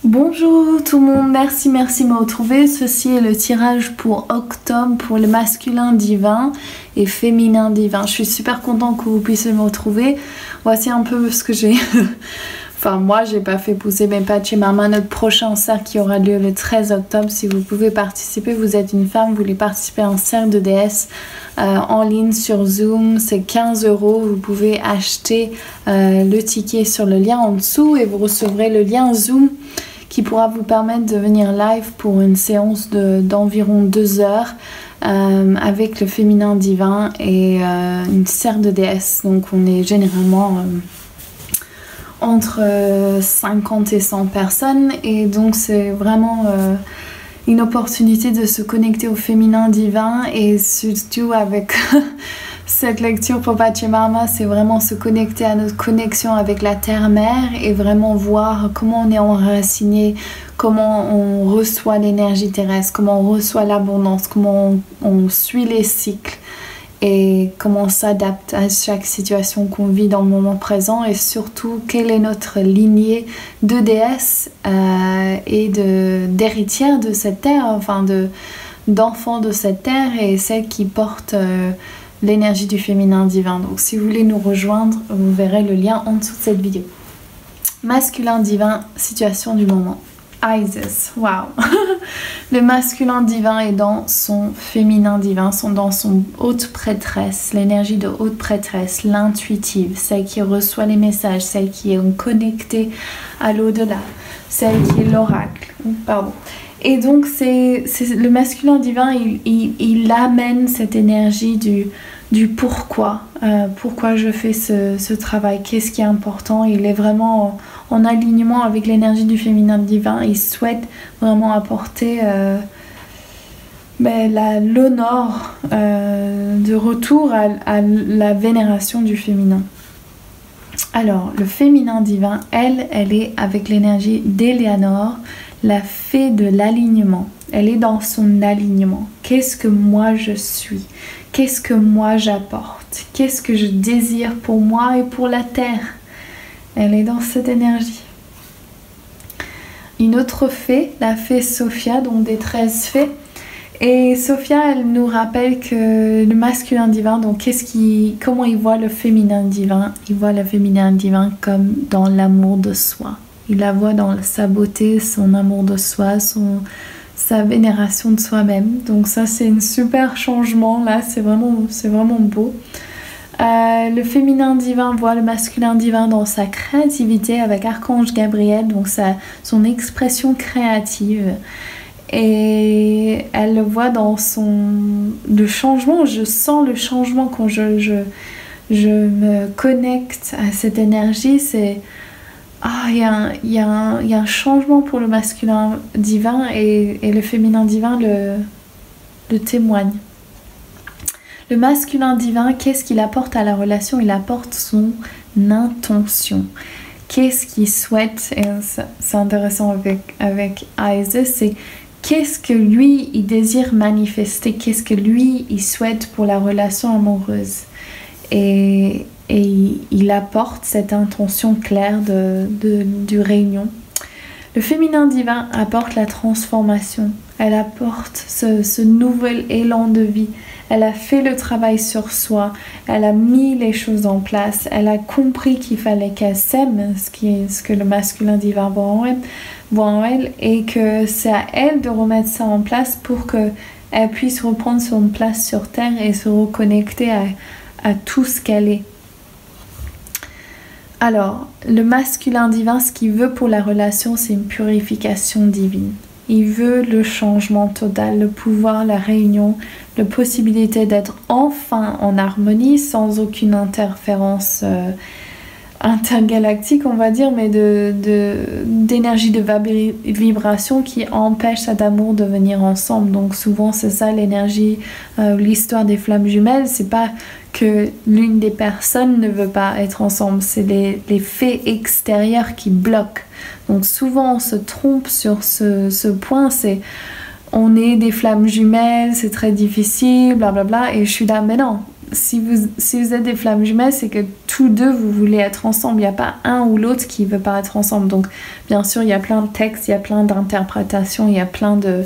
Bonjour tout le monde, merci de me retrouver. Ceci est le tirage pour octobre pour le masculin divin et féminin divin. Je suis super contente que vous puissiez me retrouver. Voici un peu ce que j'ai... Enfin, moi, j'ai pas fait pousser mes Pachamama. Notre prochain cercle qui aura lieu le 13 octobre. Si vous pouvez participer, vous êtes une femme, vous voulez participer à un cercle de déesse en ligne sur Zoom. C'est 15 €. Vous pouvez acheter le ticket sur le lien en dessous et vous recevrez le lien Zoom qui pourra vous permettre de venir live pour une séance d'environ 2 heures avec le féminin divin et une cercle de déesse. Donc, on est généralement... entre 50 et 100 personnes et donc c'est vraiment une opportunité de se connecter au féminin divin et surtout avec cette lecture pour Pachamama, c'est vraiment se connecter à notre connexion avec la terre-mère et vraiment voir comment on est enraciné, comment on reçoit l'énergie terrestre, comment on reçoit l'abondance, comment on suit les cycles et comment on s'adapte à chaque situation qu'on vit dans le moment présent et surtout quelle est notre lignée de déesse et d'héritière de cette terre, enfin d'enfants de cette terre et celle qui porte l'énergie du féminin divin. Donc si vous voulez nous rejoindre, vous verrez le lien en dessous de cette vidéo. Masculin divin, situation du moment. Isis, waouh. Le masculin divin est dans son féminin divin, sont dans son haute prêtresse, l'énergie de haute prêtresse, l'intuitive, celle qui reçoit les messages, celle qui est connectée à l'au-delà, celle qui est l'oracle. Pardon. Et donc c'est le masculin divin, il amène cette énergie du pourquoi, pourquoi je fais ce travail, qu'est-ce qui est important. Il est vraiment en alignement avec l'énergie du féminin divin. Il souhaite vraiment apporter l'honneur de retour à la vénération du féminin. Alors, le féminin divin, elle est avec l'énergie d'Éléanore, la fée de l'alignement. Elle est dans son alignement. Qu'est-ce que moi je suis? Qu'est-ce que moi j'apporte? Qu'est-ce que je désire pour moi et pour la terre? Elle est dans cette énergie. Une autre fée, la fée Sophia, donc des 13 fées. Et Sophia, elle nous rappelle que le masculin divin, donc comment il voit le féminin divin? Il voit le féminin divin comme dans l'amour de soi. Il la voit dans sa beauté, son amour de soi, sa vénération de soi-même. Donc ça, c'est un super changement. Là, c'est vraiment beau. Le féminin divin voit le masculin divin dans sa créativité avec Archange Gabriel, donc son expression créative. Et elle le voit dans le changement. Je sens le changement quand je me connecte à cette énergie. C'est... il y a un changement pour le masculin divin et le féminin divin le témoigne. Le masculin divin, qu'est-ce qu'il apporte à la relation? Il apporte son intention. Qu'est-ce qu'il souhaite? Et c'est intéressant avec Isis, c'est qu'est-ce que lui, il désire manifester? Qu'est-ce que lui, il souhaite pour la relation amoureuse? Et il apporte cette intention claire du réunion. Le féminin divin apporte la transformation. Elle apporte ce nouvel élan de vie. Elle a fait le travail sur soi. Elle a mis les choses en place. Elle a compris qu'il fallait qu'elle s'aime, ce que le masculin divin voit en elle, et que c'est à elle de remettre ça en place pour qu'elle puisse reprendre son place sur Terre et se reconnecter à tout ce qu'elle est. Alors, le masculin divin, ce qu'il veut pour la relation, c'est une purification divine. Il veut le changement total, le pouvoir, la réunion, la possibilité d'être enfin en harmonie sans aucune interférence intergalactique, on va dire, mais d'énergie de vibration qui empêche cet amour de venir ensemble. Donc souvent c'est ça l'énergie, l'histoire des flammes jumelles, c'est pas que l'une des personnes ne veut pas être ensemble, c'est les faits extérieurs qui bloquent. Donc souvent on se trompe sur ce point, c'est on est des flammes jumelles, c'est très difficile, blablabla, et je suis là, mais non, si vous êtes des flammes jumelles, c'est que tous deux vous voulez être ensemble. Il n'y a pas un ou l'autre qui ne veut pas être ensemble. Donc bien sûr il y a plein de textes, il y a plein d'interprétations, il y a plein de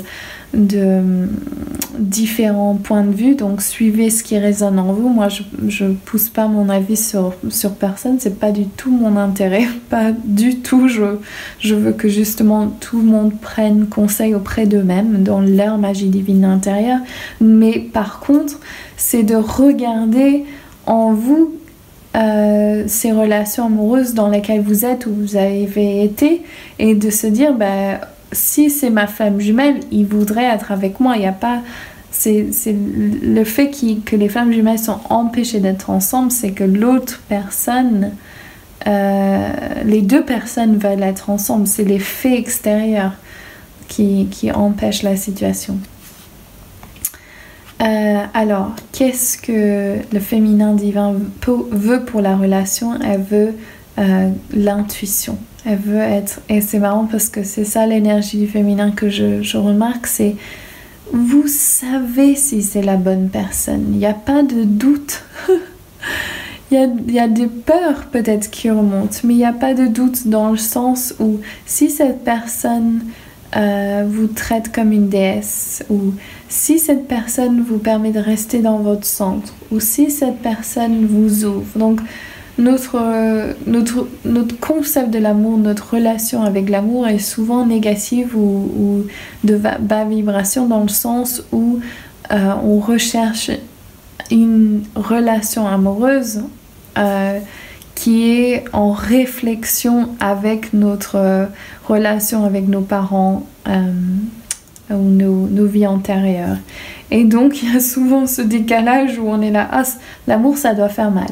différents points de vue. Donc suivez ce qui résonne en vous. Moi je pousse pas mon avis sur personne, c'est pas du tout mon intérêt, pas du tout. Je veux que justement tout le monde prenne conseil auprès d'eux-mêmes dans leur magie divine intérieure. Mais par contre c'est de regarder en vous ces relations amoureuses dans lesquelles vous êtes ou vous avez été, et de se dire si c'est ma flamme jumelle, il voudrait être avec moi. Il y a pas, c'est le fait que les flammes jumelles sont empêchées d'être ensemble, c'est que l'autre personne, les deux personnes veulent être ensemble. C'est les faits extérieurs qui empêchent la situation. Alors, qu'est-ce que le féminin divin veut pour la relation? Elle veut l'intuition. Elle veut être... Et c'est marrant parce que c'est ça l'énergie du féminin que je remarque, c'est vous savez si c'est la bonne personne. Il n'y a pas de doute. Il y a des peurs peut-être qui remontent, mais il n'y a pas de doute dans le sens où si cette personne vous traite comme une déesse, ou si cette personne vous permet de rester dans votre centre, ou si cette personne vous ouvre. Donc notre concept de l'amour, notre relation avec l'amour est souvent négative ou de bas vibration, dans le sens où on recherche une relation amoureuse qui est en réflexion avec notre relation avec nos parents ou nos vies antérieures. Et donc il y a souvent ce décalage où on est là, l'amour ça doit faire mal.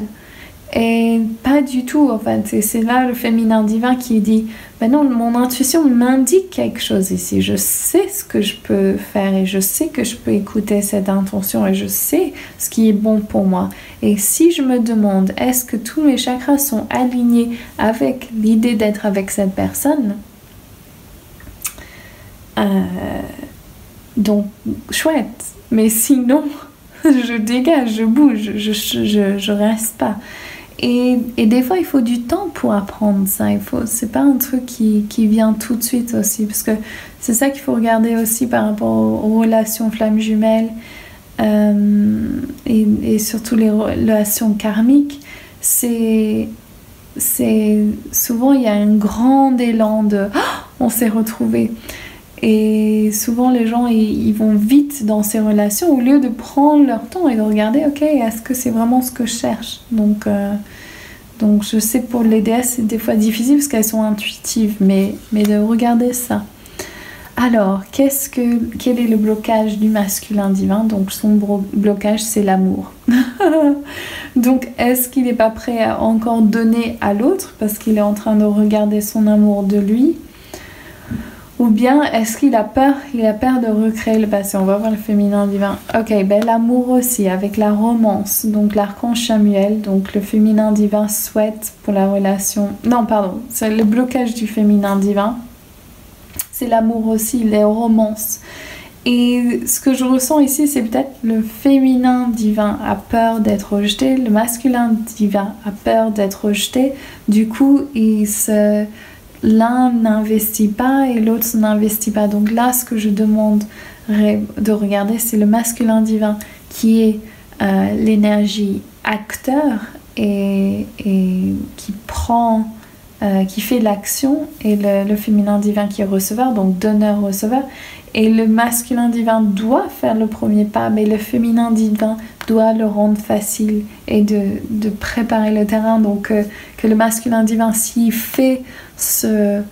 Et pas du tout, en fait. C'est là le féminin divin qui dit non, mon intuition m'indique quelque chose ici. Je sais ce que je peux faire et je sais que je peux écouter cette intention et je sais ce qui est bon pour moi. Et si je me demande, est-ce que tous mes chakras sont alignés avec l'idée d'être avec cette personne? Donc, chouette. Mais sinon, je dégage, je bouge, je reste pas. Et des fois, il faut du temps pour apprendre ça. C'est pas un truc qui vient tout de suite aussi. Parce que c'est ça qu'il faut regarder aussi par rapport aux relations flammes jumelles et surtout les relations karmiques. C'est souvent, il y a un grand élan de on s'est retrouvés. Et souvent, les gens, ils vont vite dans ces relations au lieu de prendre leur temps et de regarder, ok, est-ce que c'est vraiment ce que je cherche? Donc je sais pour les déesses, c'est des fois difficile parce qu'elles sont intuitives, mais de regarder ça. Alors, quel est le blocage du masculin divin? Donc, son blocage, c'est l'amour. Donc, est-ce qu'il n'est pas prêt à encore donner à l'autre parce qu'il est en train de regarder son amour de lui? Ou bien est-ce qu'il a peur? Il a peur de recréer le passé. On va voir le féminin divin. Ok, l'amour aussi, avec la romance. Donc l'archange Chamuel. Donc le féminin divin souhaite pour la relation... Non, pardon. C'est le blocage du féminin divin. C'est l'amour aussi, les romances. Et ce que je ressens ici, c'est peut-être le féminin divin a peur d'être rejeté. Le masculin divin a peur d'être rejeté. Du coup, l'un n'investit pas et l'autre n'investit pas. Donc là, ce que je demande de regarder, c'est le masculin divin qui est l'énergie acteur et qui prend, qui fait l'action, et le féminin divin qui est receveur, donc donneur-receveur. Et le masculin divin doit faire le premier pas, mais le féminin divin doit le rendre facile et de préparer le terrain. Donc que le masculin divin, s'il fait ce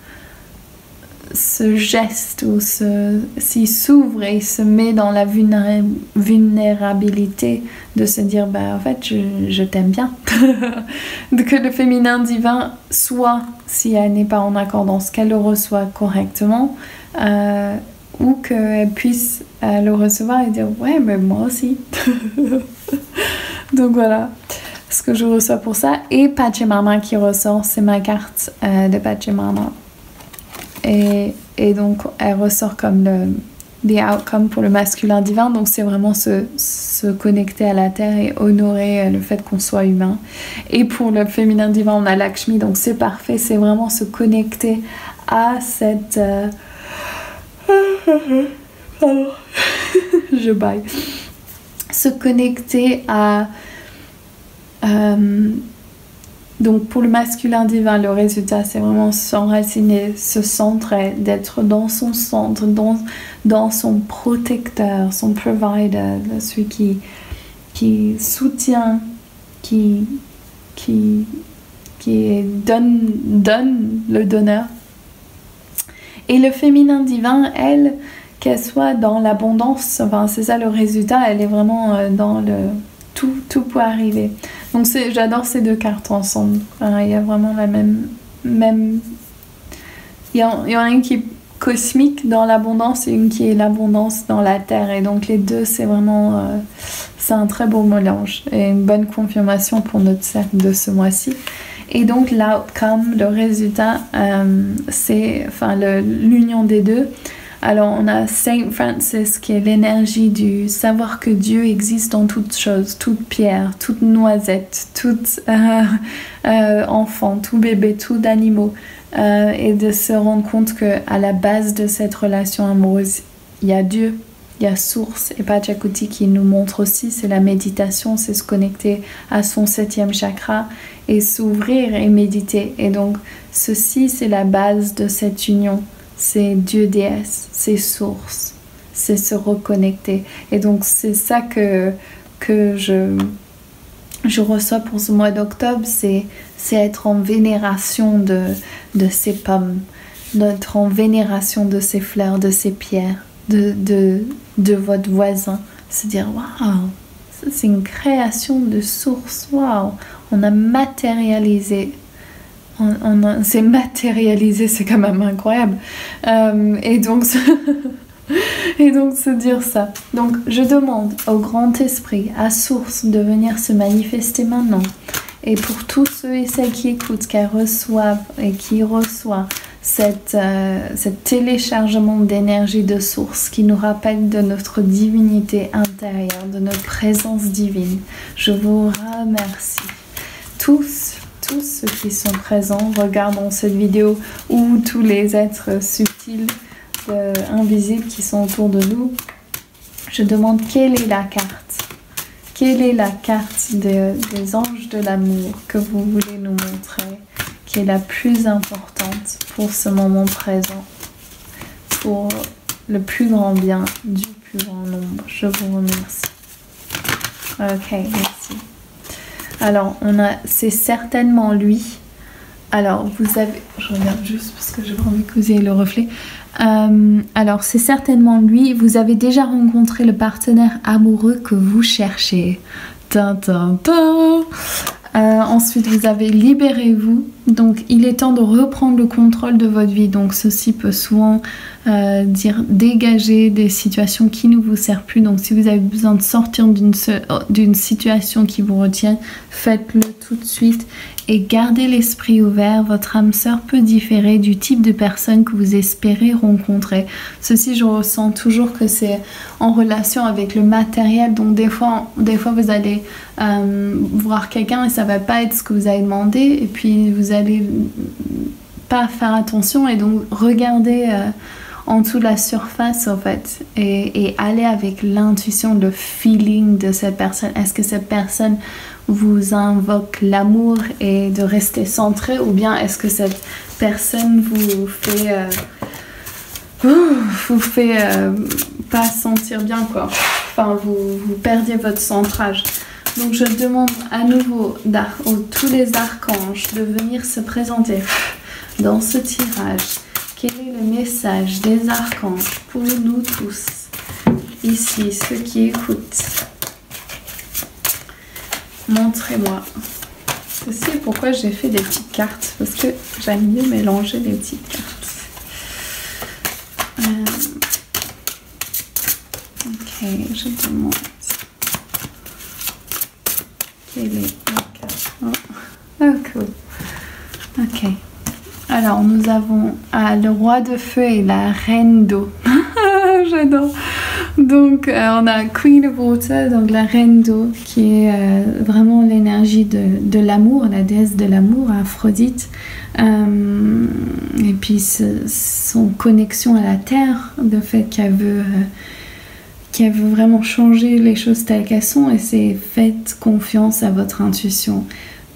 geste ou s'il s'ouvre et se met dans la vulnérabilité de se dire en fait je t'aime bien. Que le féminin divin soit, si elle n'est pas en accordance, qu'elle le reçoit correctement, ou qu'elle puisse le recevoir et dire ouais mais moi aussi. Donc voilà ce que je reçois pour ça. Et Pachamama qui ressort, c'est ma carte de Pachamama, et donc elle ressort comme the outcome pour le masculin divin. Donc c'est vraiment se connecter à la terre et honorer le fait qu'on soit humain. Et pour le féminin divin, on a Lakshmi, donc c'est parfait. C'est vraiment se connecter à cette... Pardon. Je baille. Se connecter à... donc pour le masculin divin, le résultat c'est vraiment s'enraciner, se centrer, d'être dans son centre, dans son protecteur, son provider, celui qui soutient, qui donne le donneur. Et le féminin divin, elle, qu'elle soit dans l'abondance, enfin c'est ça le résultat, elle est vraiment dans le... Tout peut arriver. Donc j'adore ces deux cartes ensemble. Il y a vraiment la même... Il y en a une qui est cosmique dans l'abondance et une qui est l'abondance dans la terre. Et donc les deux, c'est vraiment... c'est un très beau mélange et une bonne confirmation pour notre cercle de ce mois-ci. Et donc l'outcome, le résultat, c'est l'union des deux. Alors on a Saint Francis qui est l'énergie du savoir que Dieu existe dans toute chose, toute pierre, toute noisette, tout enfant, tout bébé, tout animal, et de se rendre compte qu'à la base de cette relation amoureuse, il y a Dieu, il y a source. Et Pachakuti qui nous montre aussi, c'est la méditation, c'est se connecter à son 7e chakra et s'ouvrir et méditer. Et donc ceci, c'est la base de cette union. C'est Dieu déesse, c'est source, c'est se reconnecter. Et donc c'est ça que je reçois pour ce mois d'octobre, c'est être en vénération de ces pommes, d'être en vénération de ces fleurs, de ces pierres, de votre voisin. Se dire waouh, c'est une création de source, waouh, on a matérialisé. On s'est matérialisé, c'est quand même incroyable. Et donc se dire ça. Donc je demande au grand esprit, à source, de venir se manifester maintenant. Et pour tous ceux et celles qui écoutent, qu'elles reçoivent et qui reçoivent cet téléchargement d'énergie de source qui nous rappelle de notre divinité intérieure, de notre présence divine. Je vous remercie. Tous ceux qui sont présents, regardons cette vidéo, ou tous les êtres subtils, invisibles qui sont autour de nous. Je demande quelle est la carte. Quelle est la carte des anges de l'amour que vous voulez nous montrer, qui est la plus importante pour ce moment présent, pour le plus grand bien du plus grand nombre. Je vous remercie. Ok, merci. Alors, c'est certainement lui. Alors, vous avez... Je regarde juste parce que j'ai pas envie que vous ayez le reflet. Alors, c'est certainement lui. Vous avez déjà rencontré le partenaire amoureux que vous cherchez. Ensuite, vous avez libérez-vous. Donc, il est temps de reprendre le contrôle de votre vie. Donc, ceci peut souvent dire dégager des situations qui ne vous servent plus. Donc, si vous avez besoin de sortir d'une situation qui vous retient, faites-le tout de suite et gardez l'esprit ouvert. Votre âme sœur peut différer du type de personne que vous espérez rencontrer. Ceci, je ressens toujours que c'est en relation avec le matériel. Donc, des fois vous allez voir quelqu'un et ça va pas être ce que vous avez demandé. Et puis, vous allez pas faire attention et donc regarder en dessous de la surface en fait et aller avec l'intuition, le feeling de cette personne. Est-ce que cette personne vous invoque l'amour et de rester centré, ou bien est-ce que cette personne vous fait pas sentir bien quoi, enfin vous perdiez votre centrage. Donc je demande à nouveau tous les archanges de venir se présenter dans ce tirage. Quel est le message des archanges pour nous tous, ici, ceux qui écoutent? Montrez-moi. C'est pourquoi j'ai fait des petites cartes, parce que j'aime mieux mélanger les petites cartes. Ok, je demande. Quelle est la carte? Oh, cool. Ok. Alors, nous avons le roi de feu et la reine d'eau. J'adore. Donc on a Queen of Water, donc la reine d'eau, qui est vraiment l'énergie de l'amour, la déesse de l'amour, Aphrodite. Et puis son connexion à la terre, le fait qu'elle veut vraiment changer les choses telles qu'elles sont, et c'est faites confiance à votre intuition.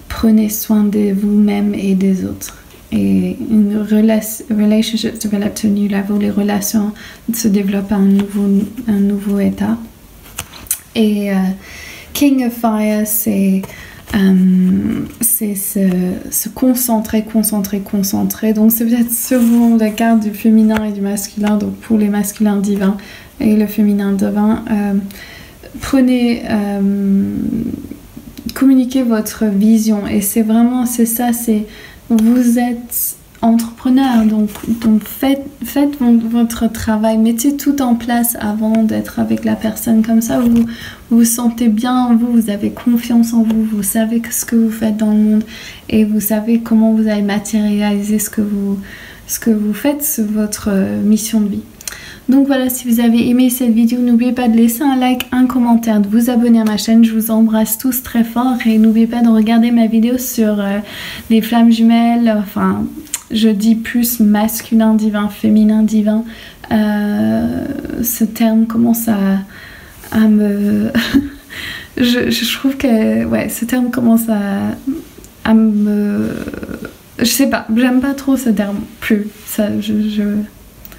Prenez soin de vous-même et des autres. Et une relationship se développe à un new level, les relations se développent à un nouveau état. Et King of Fire, c'est se concentrer. Donc c'est peut-être souvent la carte du féminin et du masculin, donc pour les masculins divins et le féminin divin. Prenez, communiquez votre vision, et c'est ça, vous êtes entrepreneur, donc faites votre travail, mettez tout en place avant d'être avec la personne. Comme ça vous vous sentez bien en vous, vous avez confiance en vous, vous savez ce que vous faites dans le monde et vous savez comment vous allez matérialiser ce que vous faites, c'est votre mission de vie. Donc voilà, si vous avez aimé cette vidéo, n'oubliez pas de laisser un like, un commentaire, de vous abonner à ma chaîne. Je vous embrasse tous très fort et n'oubliez pas de regarder ma vidéo sur les flammes jumelles. Enfin, je dis plus masculin divin, féminin divin. Ce terme commence à me... je trouve que... Ouais, ce terme commence à me... Je sais pas, j'aime pas trop ce terme plus. Ça,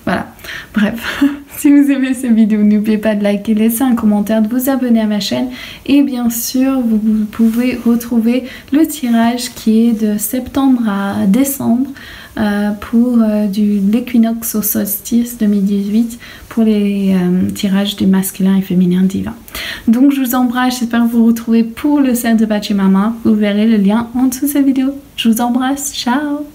voilà, bref, si vous aimez cette vidéo, n'oubliez pas de liker, laisser un commentaire, de vous abonner à ma chaîne. Et bien sûr, vous pouvez retrouver le tirage qui est de septembre à décembre pour l'équinoxe au solstice 2018 pour les tirages du masculin et féminin divin. Donc je vous embrasse, j'espère vous retrouver pour le cercle de Pachamama. Vous verrez le lien en dessous de cette vidéo. Je vous embrasse, ciao!